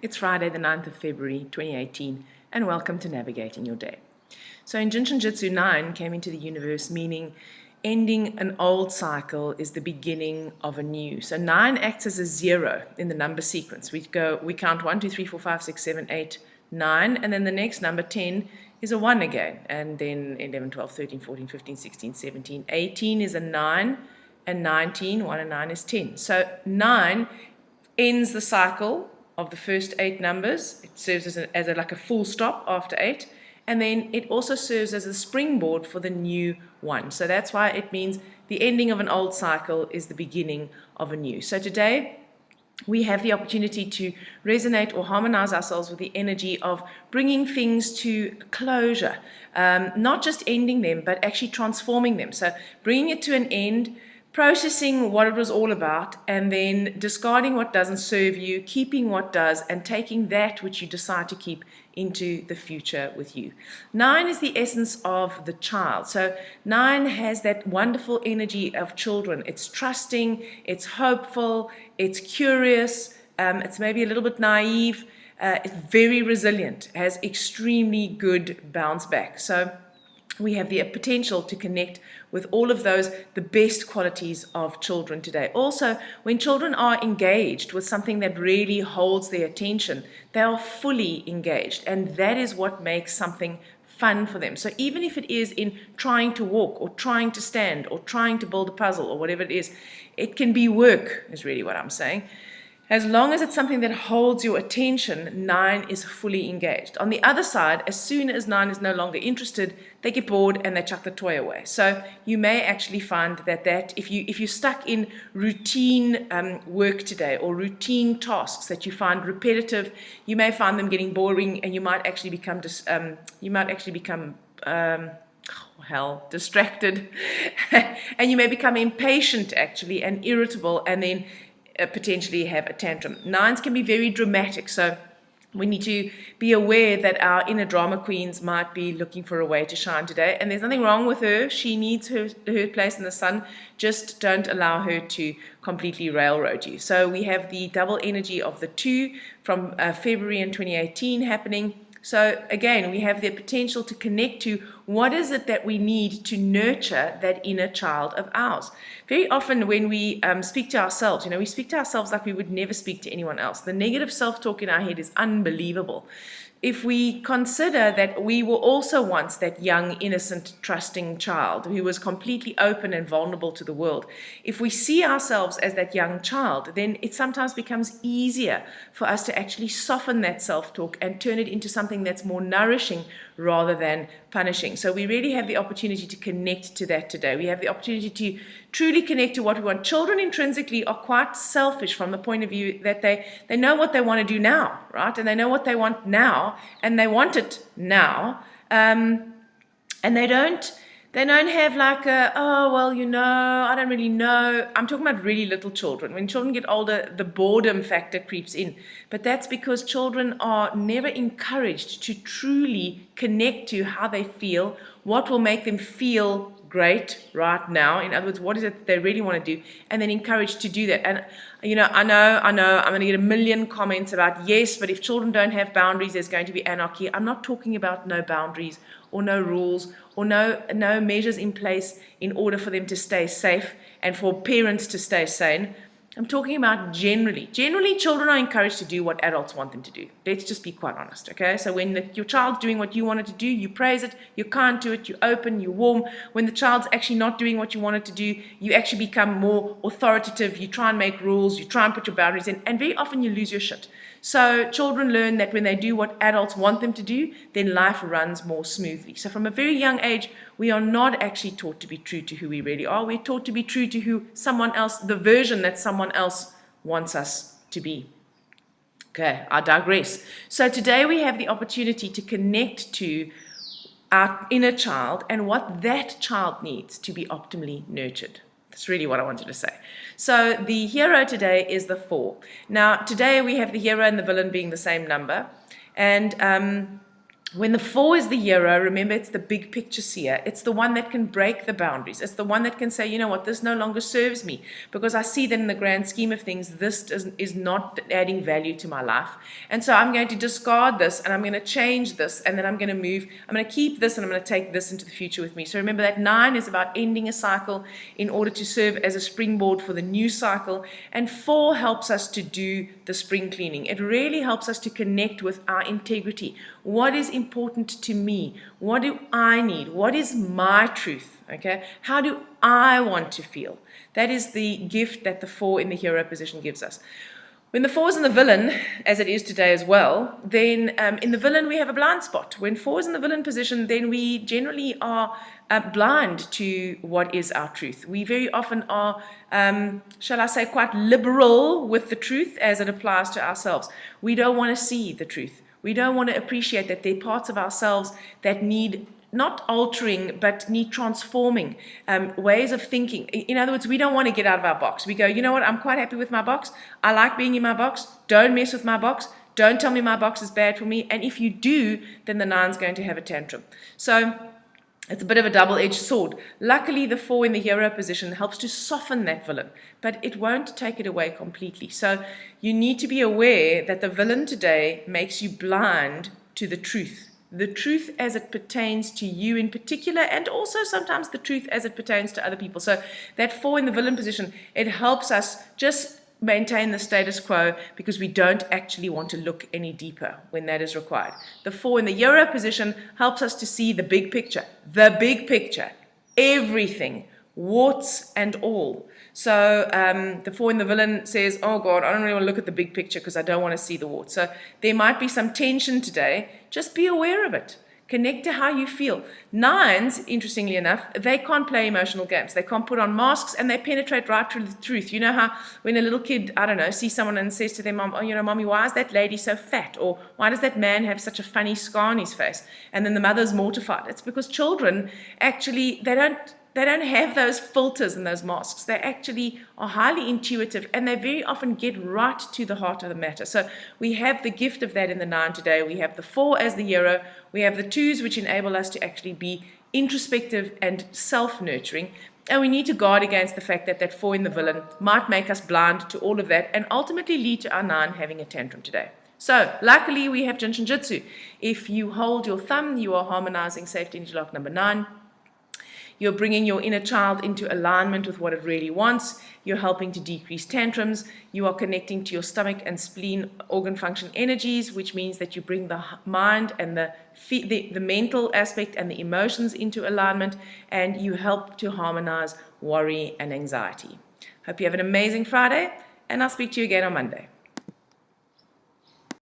It's Friday, the 9th of February, 2018, and welcome to Navigating Your Day. So in Jinshin Jitsu, 9 came into the universe, meaning ending an old cycle is the beginning of a new. So 9 acts as a 0 in the number sequence. We count 1, 2, 3, 4, 5, 6, 7, 8, 9, and then the next number, 10, is a 1 again. And then 11, 12, 13, 14, 15, 16, 17, 18 is a 9, and 19, 1 and 9 is 10. So 9 ends the cycle of the first 8 numbers. It serves as like a full stop after 8, and then it also serves as a springboard for the new one. So that's why it means the ending of an old cycle is the beginning of a new. So today we have the opportunity to resonate or harmonize ourselves with the energy of bringing things to closure, not just ending them, but actually transforming them. So bringing it to an end, processing what it was all about, and then discarding what doesn't serve you, keeping what does, and taking that which you decide to keep into the future with you. 9 is the essence of the child. So 9 has that wonderful energy of children. It's trusting, it's hopeful, it's curious, it's maybe a little bit naive, it's very resilient, has extremely good bounce back. So we have the potential to connect with all of those, the best qualities of children today. Also, when children are engaged with something that really holds their attention, they are fully engaged, and that is what makes something fun for them. So even if it is in trying to walk or trying to stand or trying to build a puzzle or whatever it is, it can be work, is really what I'm saying. As long as it's something that holds your attention, 9 is fully engaged. On the other side, as soon as 9 is no longer interested, they get bored and they chuck the toy away. So you may actually find that if you're stuck in routine work today or routine tasks that you find repetitive, you may find them getting boring, and you might actually become distracted, and you may become impatient actually and irritable, and then potentially have a tantrum. 9s can be very dramatic, so we need to be aware that our inner drama queens might be looking for a way to shine today, and there's nothing wrong with her. She needs her place in the sun. Just don't allow her to completely railroad you. So we have the double energy of the 2 from February in 2018 happening. So again, we have the potential to connect to what is it that we need to nurture that inner child of ours. Very often when we speak to ourselves, we speak to ourselves like we would never speak to anyone else. The negative self-talk in our head is unbelievable. If we consider that we were also once that young, innocent, trusting child who was completely open and vulnerable to the world, if we see ourselves as that young child, then it sometimes becomes easier for us to actually soften that self-talk and turn it into something that's more nourishing rather than punishing. So we really have the opportunity to connect to that today. We have the opportunity to truly connect to what we want. Children intrinsically are quite selfish from the point of view that they know what they want to do now, right? And they know what they want now, and they want it now. And they don't have like I don't really know. I'm talking about really little children. When children get older, the boredom factor creeps in. But that's because children are never encouraged to truly connect to how they feel, what will make them feel great right now. In other words, what is it they really want to do, and then encouraged to do that. And I know I'm going to get a million comments about, yes, but if children don't have boundaries, there's going to be anarchy. I'm not talking about no boundaries or no rules or no measures in place in order for them to stay safe and for parents to stay sane. I'm talking about generally. Generally, children are encouraged to do what adults want them to do. Let's just be quite honest, okay? So when your child's doing what you want it to do, you praise it, you're kind to it, you're open, you're warm. When the child's actually not doing what you want it to do, you actually become more authoritative, you try and make rules, you try and put your boundaries in, and very often you lose your shit. So children learn that when they do what adults want them to do, then life runs more smoothly. So from a very young age, we are not actually taught to be true to who we really are. We're taught to be true to who someone else, the version that someone else wants us to be. Okay, I digress. So today we have the opportunity to connect to our inner child and what that child needs to be optimally nurtured. That's really what I wanted to say. So the hero today is the 4. Now today we have the hero and the villain being the same number, and When the 4 is the hero, remember it's the big picture seer. It's the one that can break the boundaries. It's the one that can say, you know what, this no longer serves me because I see that in the grand scheme of things, this is not adding value to my life. And so I'm going to discard this and I'm going to change this and then I'm going to move. I'm going to keep this and I'm going to take this into the future with me. So remember that 9 is about ending a cycle in order to serve as a springboard for the new cycle. And 4 helps us to do the spring cleaning. It really helps us to connect with our integrity. What is important to me? What do I need? What is my truth? Okay, how do I want to feel? That is the gift that the 4 in the hero position gives us. When the 4 is in the villain, as it is today as well, then in the villain we have a blind spot. When 4 is in the villain position, then we generally are blind to what is our truth. We very often are, shall I say, quite liberal with the truth as it applies to ourselves. We don't want to see the truth. We don't want to appreciate that there are parts of ourselves that need not altering, but need transforming ways of thinking. In other words, we don't want to get out of our box. We go, you know what, I'm quite happy with my box. I like being in my box. Don't mess with my box. Don't tell me my box is bad for me. And if you do, then the 9's going to have a tantrum. So it's a bit of a double-edged sword. Luckily, the 4 in the hero position helps to soften that villain, but it won't take it away completely. So you need to be aware that the villain today makes you blind to the truth as it pertains to you in particular, and also sometimes the truth as it pertains to other people. So that 4 in the villain position, it helps us just maintain the status quo because we don't actually want to look any deeper when that is required. The 4 in the hero position helps us to see the big picture, everything, warts and all. So the 4 in the villain says, oh God, I don't really want to look at the big picture because I don't want to see the warts. So there might be some tension today. Just be aware of it. Connect to how you feel. 9s, interestingly enough, they can't play emotional games. They can't put on masks and they penetrate right through the truth. You know how when a little kid, I don't know, sees someone and says to their mom, oh, you know, mommy, why is that lady so fat? Or why does that man have such a funny scar on his face? And then the mother's mortified. It's because children actually, they don't have those filters and those masks. They actually are highly intuitive and they very often get right to the heart of the matter. So we have the gift of that in the 9 today. We have the 4 as the hero. We have the 2s, which enable us to actually be introspective and self-nurturing. And we need to guard against the fact that that 4 in the villain might make us blind to all of that and ultimately lead to our 9 having a tantrum today. So luckily we have Jinshin Jitsu. If you hold your thumb, you are harmonizing safety energy lock number 9. You're bringing your inner child into alignment with what it really wants. You're helping to decrease tantrums. You are connecting to your stomach and spleen organ function energies, which means that you bring the mind and the mental aspect and the emotions into alignment, and you help to harmonize worry and anxiety. Hope you have an amazing Friday, and I'll speak to you again on Monday.